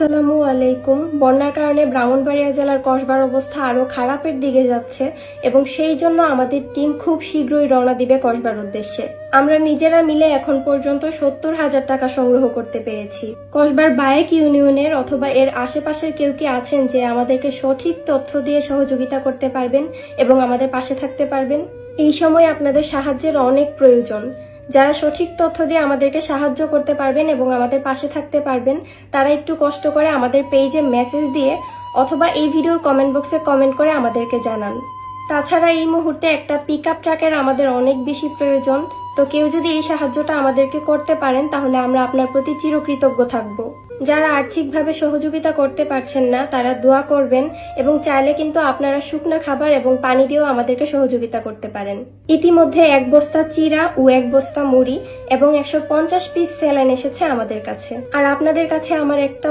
আসসালামু আলাইকুম। বন্যার কারণে ব্রাহ্মণবাড়িয়া জেলার কসবার অবস্থা আরো খারাপের দিকে যাচ্ছে এবং সেই জন্য আমাদের টিম খুব শীঘ্রই রওনা দিবে কসবার উদ্দেশ্যে। আমরা নিজেরা মিলে এখন পর্যন্ত 70,000 টাকা সংগ্রহ করতে পেরেছি। কসবার বায়েক ইউনিয়নের অথবা এর আশেপাশের কেউ কি আছেন যে আমাদেরকে সঠিক তথ্য দিয়ে সহযোগিতা করতে পারবেন এবং আমাদের পাশে থাকতে পারবেন? এই সময় আপনাদের সাহায্যের অনেক প্রয়োজন। যারা সঠিক তথ্য দিয়ে আমাদেরকে সাহায্য করতে পারবেন এবং আমাদের পাশে থাকতে পারবেন তারা একটু কষ্ট করে আমাদের পেজে মেসেজ দিয়ে অথবা এই ভিডিওর কমেন্ট বক্সে কমেন্ট করে আমাদেরকে জানান। তাছাড়া এই মুহূর্তে একটা পিকআপ ট্রাকের আমাদের অনেক বেশি প্রয়োজন, তো কেউ যদি এই সাহায্যটা আমাদেরকে করতে পারেন তাহলে আমরা আপনার প্রতি চিরকৃতজ্ঞ থাকব। যারা আর্থিকভাবে সহযোগিতা করতে পারছেন না তারা দোয়া করবেন এবং চাইলে কিন্তু আপনারা শুকনা খাবার এবং পানি দিয়েও আমাদেরকে সহযোগিতা করতে পারেন। ইতিমধ্যে 1 বস্তা চিরা ও 1 বস্তা মুড়ি এবং 150 পিস স্যালাইন এসেছে আমাদের কাছে। আর আপনাদের কাছে আমার একটা